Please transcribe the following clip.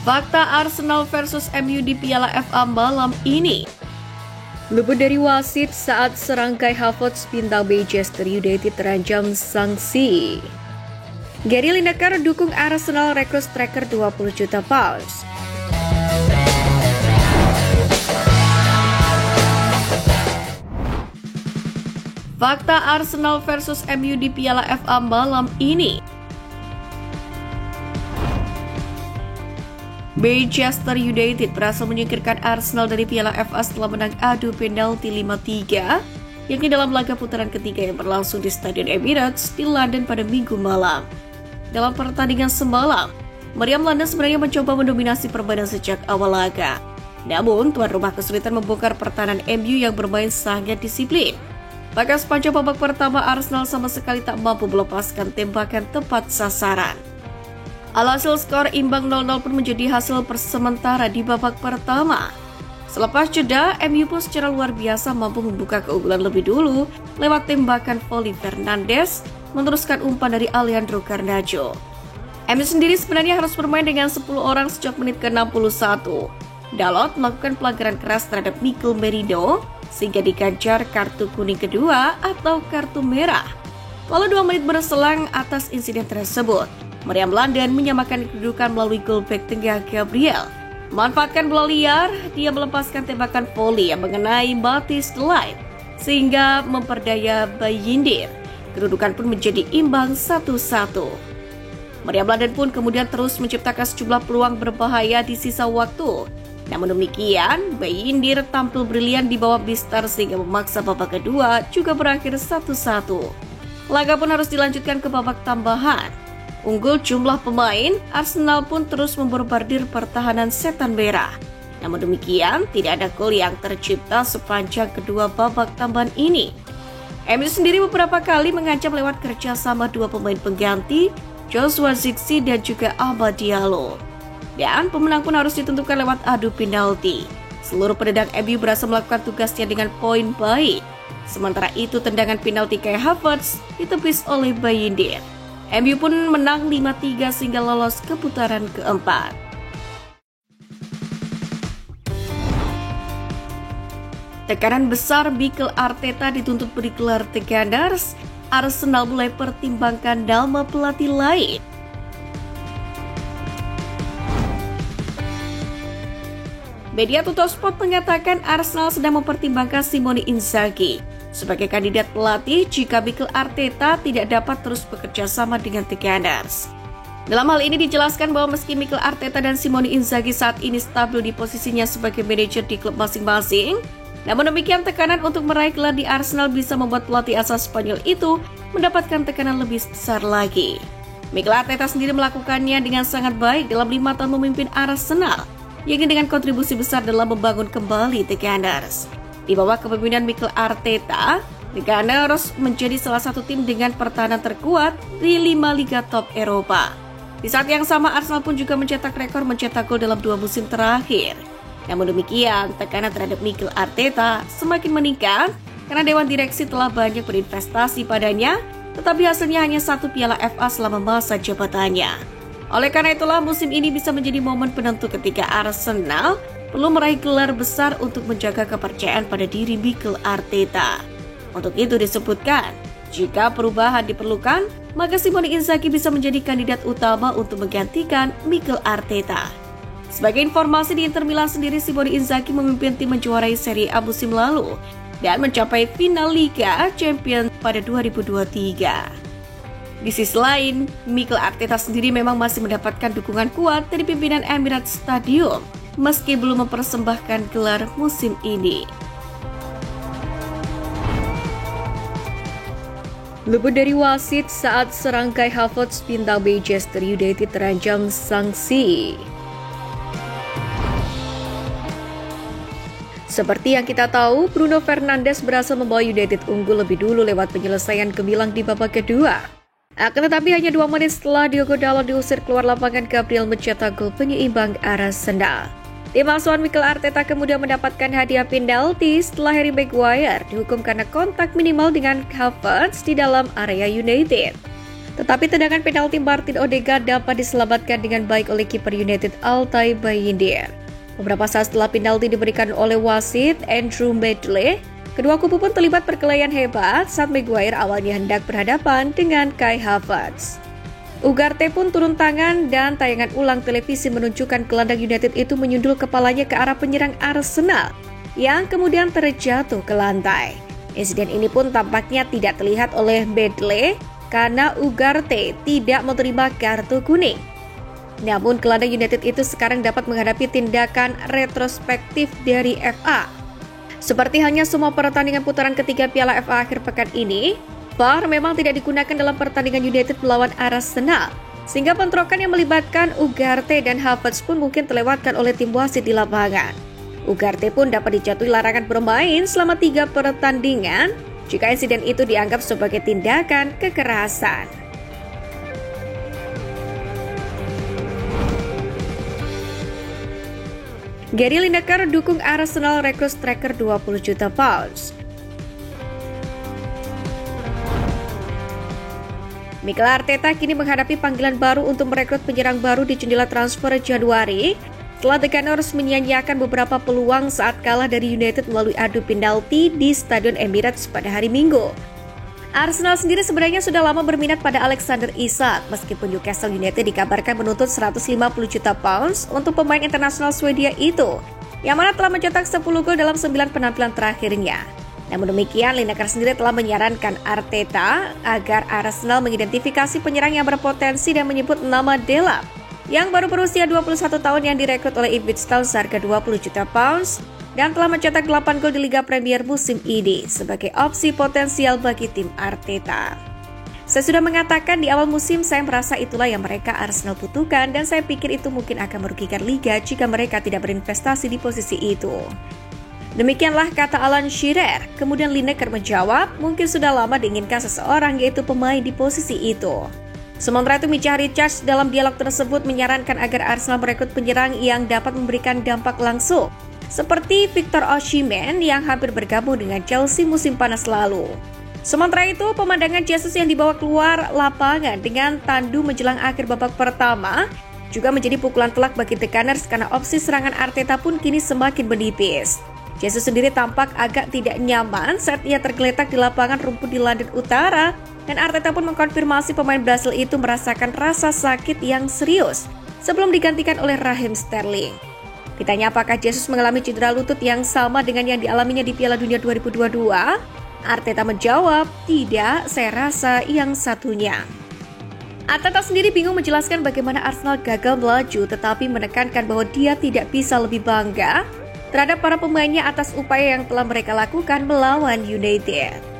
Fakta Arsenal versus MU di Piala FA malam ini. Luput dari wasit saat serangkai Havertz bintang Manchester United terancam sanksi. Gary Lineker dukung Arsenal rekrut striker 20 juta pounds. Fakta Arsenal versus MU di Piala FA malam ini. Manchester United berhasil menyingkirkan Arsenal dari Piala FA setelah menang adu penalti 5-3, yakni dalam laga putaran ketiga yang berlangsung di Stadion Emirates di London pada Minggu malam. Dalam pertandingan semalam, Meriam London sebenarnya mencoba mendominasi permainan sejak awal laga. Namun, tuan rumah kesulitan membongkar pertahanan MU yang bermain sangat disiplin. Bahkan sepanjang babak pertama, Arsenal sama sekali tak mampu melepaskan tembakan tepat sasaran. Alhasil skor imbang 0-0 pun menjadi hasil sementara di babak pertama. Selepas jeda, MU pun secara luar biasa mampu membuka keunggulan lebih dulu lewat tembakan volley Fernandes meneruskan umpan dari Alejandro Garnacho. MU sendiri sebenarnya harus bermain dengan 10 orang sejak menit ke-61. Dalot melakukan pelanggaran keras terhadap Mikel Merino sehingga diganjar kartu kuning kedua atau kartu merah. Lalu 2 menit berselang atas insiden tersebut, Meriam London menyamakan kedudukan melalui gol bek tengah Gabriel. Memanfaatkan bola liar, dia melepaskan tembakan volley yang mengenai Matthijs de Ligt sehingga memperdaya Bayindir. Kedudukan pun menjadi imbang 1-1. Meriam London pun kemudian terus menciptakan sejumlah peluang berbahaya di sisa waktu. Namun demikian, Bayindir tampil brilian di bawah Bistar sehingga memaksa babak kedua juga berakhir 1-1. Laga pun harus dilanjutkan ke babak tambahan. Unggul jumlah pemain, Arsenal pun terus memborbardir pertahanan setan merah. Namun demikian, tidak ada gol yang tercipta sepanjang kedua babak tambahan ini. MU sendiri beberapa kali mengancam lewat kerjasama 2 pemain pengganti, Joshua Zirkzee dan juga Amad Diallo. Dan pemenang pun harus ditentukan lewat adu penalti. Seluruh penendang MU berhasil melakukan tugasnya dengan poin baik. Sementara itu tendangan penalti Kai Havertz ditepis oleh Bayindir. MU pun menang 5-3 sehingga lolos ke putaran keempat. Tekanan besar Mikel Arteta dituntut bergelar The Gunners. Arsenal mulai pertimbangkan nama pelatih lain. Media Tuttosport mengatakan Arsenal sedang mempertimbangkan Simone Inzaghi sebagai kandidat pelatih jika Mikel Arteta tidak dapat terus bekerja sama dengan The Gunners. Dalam hal ini dijelaskan bahwa meski Mikel Arteta dan Simone Inzaghi saat ini stabil di posisinya sebagai manajer di klub masing-masing, namun demikian tekanan untuk meraih gelar di Arsenal bisa membuat pelatih asal Spanyol itu mendapatkan tekanan lebih besar lagi. Mikel Arteta sendiri melakukannya dengan sangat baik dalam 5 tahun memimpin Arsenal, yakni dengan kontribusi besar dalam membangun kembali The Gunners. Di bawah kepemimpinan Mikel Arteta, The Gunners menjadi salah satu tim dengan pertahanan terkuat di 5 liga top Eropa. Di saat yang sama, Arsenal pun juga mencetak rekor mencetak gol dalam 2 musim terakhir. Namun demikian, tekanan terhadap Mikel Arteta semakin meningkat karena Dewan Direksi telah banyak berinvestasi padanya, tetapi hasilnya hanya 1 Piala FA selama masa jabatannya. Oleh karena itulah musim ini bisa menjadi momen penentu ketika Arsenal perlu meraih gelar besar untuk menjaga kepercayaan pada diri Mikel Arteta. Untuk itu disebutkan, jika perubahan diperlukan, maka Simone Inzaghi bisa menjadi kandidat utama untuk menggantikan Mikel Arteta. Sebagai informasi, di Inter Milan sendiri Simone Inzaghi memimpin tim menjuarai Serie A musim lalu dan mencapai final Liga Champions pada 2023. Di sisi lain, Mikel Arteta sendiri memang masih mendapatkan dukungan kuat dari pimpinan Emirates Stadium meski belum mempersembahkan gelar musim ini. Luput dari wasit saat serangkai Havertz bintang Manchester United terancam sanksi. Seperti yang kita tahu, Bruno Fernandes berhasil membawa United unggul lebih dulu lewat penyelesaian gemilang di babak kedua. Akan tetapi hanya 2 menit setelah Diogo Dalot diusir keluar lapangan, Gabriel mencetak gol penyeimbang Arsenal. Tim asuhan Mikel Arteta kemudian mendapatkan hadiah penalti setelah Harry Maguire dihukum karena kontak minimal dengan Havertz di dalam area United. Tetapi tendangan penalti Martin Odegaard dapat diselamatkan dengan baik oleh kiper United Altay Bayindir. Beberapa saat setelah penalti diberikan oleh wasit Andrew Medley, kedua kubu pun terlibat perkelahian hebat saat Maguire awalnya hendak berhadapan dengan Kai Havertz. Ugarte pun turun tangan dan tayangan ulang televisi menunjukkan gelandang United itu menyundul kepalanya ke arah penyerang Arsenal yang kemudian terjatuh ke lantai. Insiden ini pun tampaknya tidak terlihat oleh Medley karena Ugarte tidak menerima kartu kuning. Namun gelandang United itu sekarang dapat menghadapi tindakan retrospektif dari FA. Seperti hanya semua pertandingan putaran ketiga Piala FA akhir pekan ini, VAR memang tidak digunakan dalam pertandingan United melawan Arsenal, sehingga bentrokan yang melibatkan Ugarte dan Havertz pun mungkin terlewatkan oleh tim wasit di lapangan. Ugarte pun dapat dijatuhi larangan bermain selama 3 pertandingan jika insiden itu dianggap sebagai tindakan kekerasan. Gary Lineker dukung Arsenal rekrut striker 20 juta pounds. Mikel Arteta kini menghadapi panggilan baru untuk merekrut penyerang baru di jendela transfer Januari setelah The Gunners menyanyiakan beberapa peluang saat kalah dari United melalui adu penalti di Stadion Emirates pada hari Minggu. Arsenal sendiri sebenarnya sudah lama berminat pada Alexander Isak, meskipun Newcastle United dikabarkan menuntut 150 juta pounds untuk pemain internasional Swedia itu, yang mana telah mencetak 10 gol dalam 9 penampilan terakhirnya. Namun demikian, Lineker sendiri telah menyarankan Arteta agar Arsenal mengidentifikasi penyerang yang berpotensi dan menyebut nama Delap, yang baru berusia 21 tahun yang direkrut oleh Ipswich Town seharga 20 juta pounds dan telah mencetak 8 gol di Liga Premier musim ini sebagai opsi potensial bagi tim Arteta. Saya sudah mengatakan di awal musim saya merasa itulah yang mereka Arsenal butuhkan dan saya pikir itu mungkin akan merugikan Liga jika mereka tidak berinvestasi di posisi itu. Demikianlah kata Alan Shearer. Kemudian Lineker menjawab, mungkin sudah lama diinginkan seseorang yaitu pemain di posisi itu. Sementara itu Micah Richards dalam dialog tersebut menyarankan agar Arsenal merekrut penyerang yang dapat memberikan dampak langsung, seperti Victor Osimhen yang hampir bergabung dengan Chelsea musim panas lalu. Sementara itu, pemandangan Jesus yang dibawa keluar lapangan dengan tandu menjelang akhir babak pertama juga menjadi pukulan telak bagi The Gunners karena opsi serangan Arteta pun kini semakin menipis. Jesus sendiri tampak agak tidak nyaman saat ia tergeletak di lapangan rumput di London Utara dan Arteta pun mengkonfirmasi pemain Brasil itu merasakan rasa sakit yang serius sebelum digantikan oleh Raheem Sterling. Ditanya apakah Jesus mengalami cedera lutut yang sama dengan yang dialaminya di Piala Dunia 2022, Arteta menjawab, tidak, saya rasa yang satunya. Arteta sendiri bingung menjelaskan bagaimana Arsenal gagal melaju tetapi menekankan bahwa dia tidak bisa lebih bangga terhadap para pemainnya atas upaya yang telah mereka lakukan melawan United.